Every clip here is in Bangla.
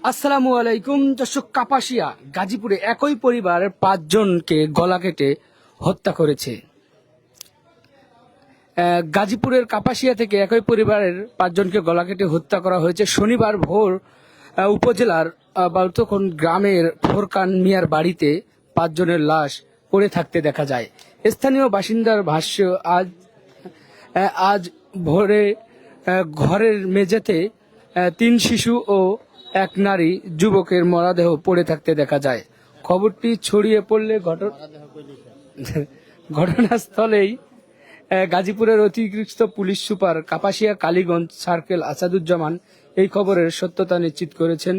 আসসালামু আলাইকুম দর্শক। কাপাসিয়া গাজীপুরে একই পরিবারের 5 জনকে গলা কেটে হত্যা করেছে। গাজীপুরের কাপাসিয়া থেকে একই পরিবারের 5 জনকে গলা কেটে হত্যা করা হয়েছে শনিবার ভোর উপজেলার বাউতখন গ্রামের ফোরকান মিয়ার বাড়িতে 5 জনের লাশ পড়ে থাকতে দেখা যায়। স্থানীয় বাসিন্দার ভাষ্য, আজ ভোরে ঘরের মেঝেতে 3 শিশু ও এক নারী যুবকের মরদেহ পড়ে থাকতে দেখা যায়। খবরটি ছড়িয়ে পড়লে ঘটনাস্থলেই গাজীপুরের অতিরিক্ত police super Kapasia Kaliganj circle Asaduzzaman এই খবরের সত্যতা নিশ্চিত করেছেন।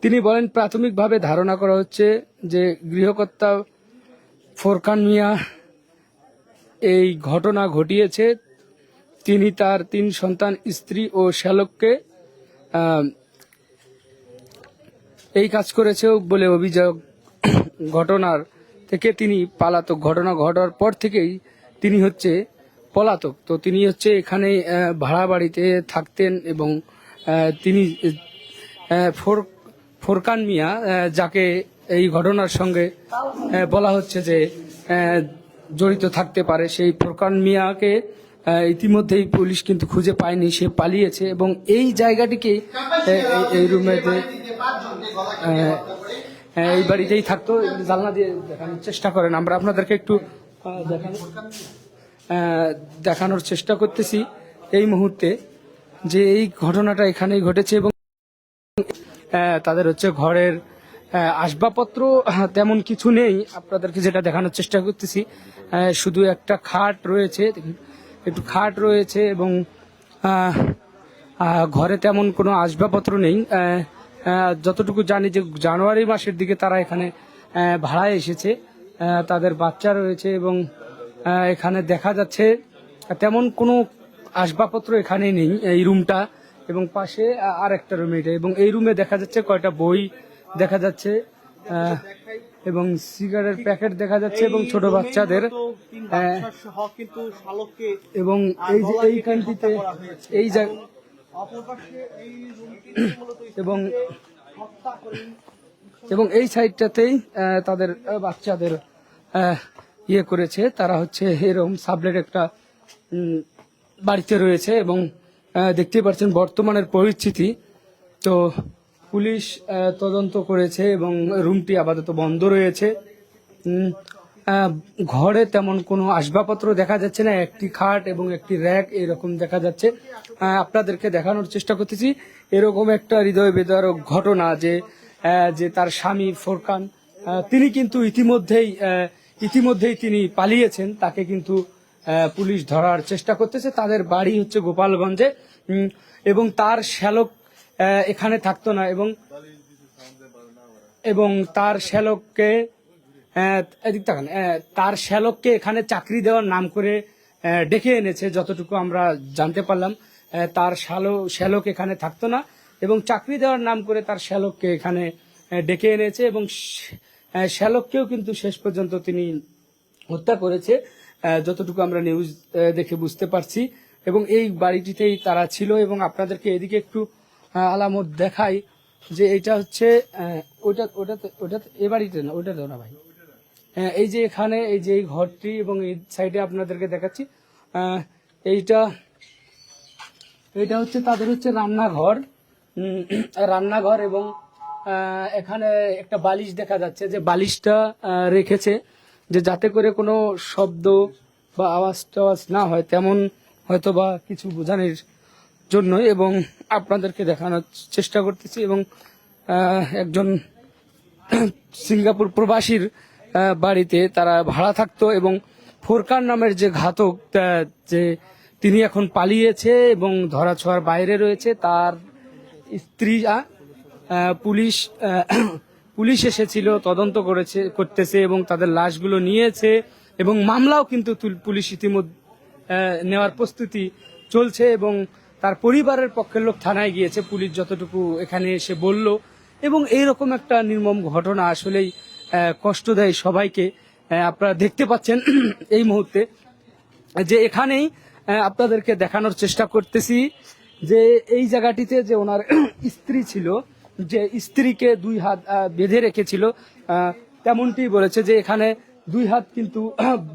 তিনি বলেন, প্রাথমিকভাবে ধারণা করা হচ্ছে যে গৃহকর্তা ফোরকান মিয়া এই ঘটনা ঘটিয়েছে। তিনি তার 3 সন্তান, স্ত্রী ও শ্যালককে এই কাজ করেছে বলে অভিযোগ। ঘটনার থেকে তিনি পলাতক। ঘটনা ঘটার পর থেকেই তিনি পলাতক। তো তিনি এখানে ভাড়া বাড়িতে থাকতেন এবং তিনি ফোরকান মিয়া, যাকে এই ঘটনার সঙ্গে বলা হচ্ছে যে জড়িত থাকতে পারে, সেই ফোরকান মিয়াকে ইতিমধ্যেই পুলিশ কিন্তু খুঁজে পায়নি, সে পালিয়েছে এবং এই জায়গাটিকে এই রুমেতে এই বাড়িতেই থাকতো। জানলা দিয়ে দেখানোর চেষ্টা করেন, আমরা আপনাদেরকে একটু দেখানোর চেষ্টা করতেছি এই মুহূর্তে যে এই ঘটনাটা এখানেই ঘটেছে এবং তাদের ঘরের আসবাবপত্র তেমন কিছু নেই। আপনাদেরকে যেটা দেখানোর চেষ্টা করতেছি, শুধু একটা খাট রয়েছে, একটু খাট রয়েছে এবং ঘরে তেমন কোনো আসবাবপত্র নেই। যতটুকু জানি যে জানুয়ারি মাসের দিকে তারা এখানে ভাড়ায় এসেছে, তাদের বাচ্চা রয়েছে এবং এখানে দেখা যাচ্ছে তেমন কোনো আসবাবপত্র এখানে নেই এই রুমটা, এবং পাশে আর একটা রুম এটা, এবং এই রুমে দেখা যাচ্ছে কয়টা বই দেখা যাচ্ছে এবং সিগারেট প্যাকেট দেখা যাচ্ছে এবং ছোট বাচ্চাদের, এবং এই যে এইখানটিতে এই এবং এই সাইডটাতেই তাদের বাচ্চাদের ইয়ে করেছে। তারা এরকম সাবলেট একটা বাড়িতে রয়েছে এবং দেখতে পাচ্ছেন বর্তমানের পরিস্থিতি। তো পুলিশ তদন্ত করেছে এবং রুমটি আপাতত বন্ধ রয়েছে। ঘরে তেমন কোনো আসবাবপত্র দেখা যাচ্ছে না, একটি খাট এবং একটি র্যাক এরকম দেখা যাচ্ছে। আপনাদেরকে দেখানোর চেষ্টা করতেছি এরকম একটা হৃদয় বিদারক ঘটনা যে তার স্বামী ফোরকান, তিনি কিন্তু ইতিমধ্যেই তিনি পালিয়েছেন। তাকে কিন্তু পুলিশ ধরার চেষ্টা করতেছে। তাদের বাড়ি গোপালগঞ্জে এবং তার শ্যালক এখানে থাকতো না এবং তার শ্যালককে তার শ্যালককে এখানে চাকরি দেওয়ার নাম করে ডেকে এনেছে। যতটুকু আমরা জানতে পারলাম, তার শ্যালক এখানে থাকতো না এবং চাকরি দেওয়ার নাম করে তার শ্যালককে এখানে ডেকে এনেছে এবং শ্যালককেও কিন্তু শেষ পর্যন্ত তিনি হত্যা করেছে, যতটুকু আমরা নিউজ দেখে বুঝতে পারছি। এবং এই বাড়িটিতেই তারা ছিল এবং আপনাদেরকে এদিকে একটু আলামত দেখাই যে এটা ওটা এ বাড়িতে না, ওটা তো না ভাই। এই যে এখানে এই যে এই ঘরটি এবং এই সাইডে আপনাদেরকে দেখাচ্ছি, এইটা তাদের রান্নাঘর এবং এখানে একটা বালিশ দেখা যাচ্ছে, যে বালিশটা রেখেছে যে যাতে করে কোনো শব্দ বা আওয়াজ টাওয়াজ না হয়, তেমন হয়তো বা কিছু বোঝানোর জন্য, এবং আপনাদেরকে দেখানোর চেষ্টা করতেছি। এবং একজন সিঙ্গাপুর প্রবাসীর বাড়িতে তারা ভাড়া থাকতো এবং ফোরকান নামের যে ঘাতক, যে তিনি এখন পালিয়েছে এবং ধরাছোঁয়ার বাইরে রয়েছে। তার স্ত্রী পুলিশ এসেছিল, তদন্ত করতেছে এবং তাদের লাশগুলো নিয়েছে এবং মামলাও কিন্তু পুলিশ ইতিমধ্যে নেওয়ার প্রস্তুতি চলছে এবং তার পরিবারের পক্ষের লোক থানায় গিয়েছে, পুলিশ যতটুকু এখানে এসে বলল। এবং এইরকম একটা নির্মম ঘটনা আসলেই কষ্ট দেয় সবাইকে। আপনারা দেখতে পাচ্ছেন এই মুহূর্তে যে এখানেই আপনাদেরকে দেখানোর চেষ্টা করতেছি যে এই জায়গাটিতে যে ওনার স্ত্রী ছিল, যে স্ত্রীকে 2 হাত বেঁধে রেখেছিল, তেমনটি বলেছে যে এখানে 2 হাত কিন্তু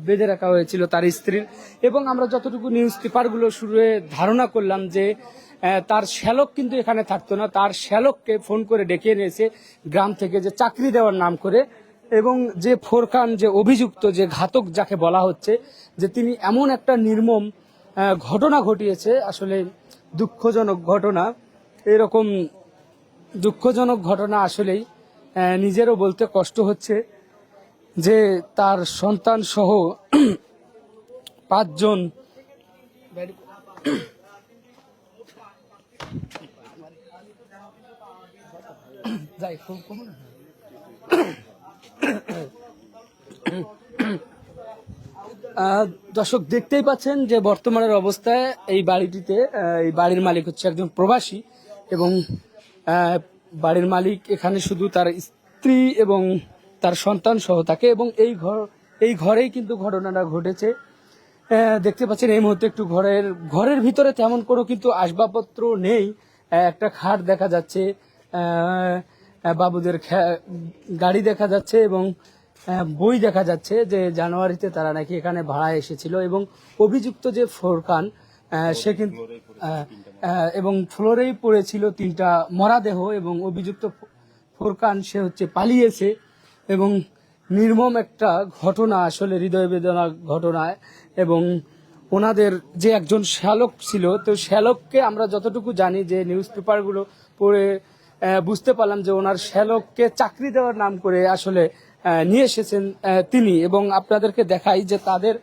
বেঁধে রাখা হয়েছিল তার স্ত্রীর। এবং আমরা যতটুকু নিউজ পেপারগুলো শুরুয়ে ধারণা করলাম যে তার শ্যালক কিন্তু এখানে থাকতো না, তার শ্যালককে ফোন করে ডেকে এনেছে গ্রাম থেকে যে চাকরি দেওয়ার নাম করে। এবং যে ফোরকান, যে অভিযুক্ত, যে ঘাতক যাকে বলা হচ্ছে, যে তিনি এমন একটা নির্মম ঘটনা ঘটিয়েছে, আসলে দুঃখজনক ঘটনা। এরকম দুঃখজনক ঘটনা আসলেই নিজেরও বলতে কষ্ট হচ্ছে যে তার সন্তান সহ 5 জন দর্শক দেখতেই পাচ্ছেন যে বর্তমানের অবস্থায় এই বাড়িটিতে এই বাড়ির মালিক হচ্ছে একজন প্রবাসী। এবং বাড়ির মালিক এখানে শুধু তার স্ত্রী এবং তার সন্তান সহ থাকে। এবং এই ঘরেই কিন্তু ঘটনাটা ঘটেছে। দেখতে পাচ্ছেন এই মুহূর্তে একটু ঘরের ভিতরে তেমন কোনো কিন্তু আসবাবপত্র নেই। একটা খাট দেখা যাচ্ছে, বাবুদের গাড়ি দেখা যাচ্ছে এবং বই দেখা যাচ্ছে যে জানুয়ারিতে তারা নাকি এখানে ভাড়া এসেছিল। এবং অভিযুক্ত যে ফোরকান, সে কিন্তু এবং ফ্লোরেই পড়েছিল 3টা মরাদেহ। এবং অভিযুক্ত ফোরকান সে হচ্ছে পালিয়েছে। এবং নির্মম একটা ঘটনা, আসলে হৃদয় বেদনা ঘটনায়। এবং ওনাদের যে একজন শ্যালক ছিল, তো শ্যালককে আমরা যতটুকু জানি যে নিউজ পেপারগুলো পড়ে বুঝতে পারলাম যে ওনার শ্যালককে চাকরি দেওয়ার নাম করে আসলে নিয়ে এসেছেন তিনি। এবং আপনাদেরকে দেখাই যে তাদের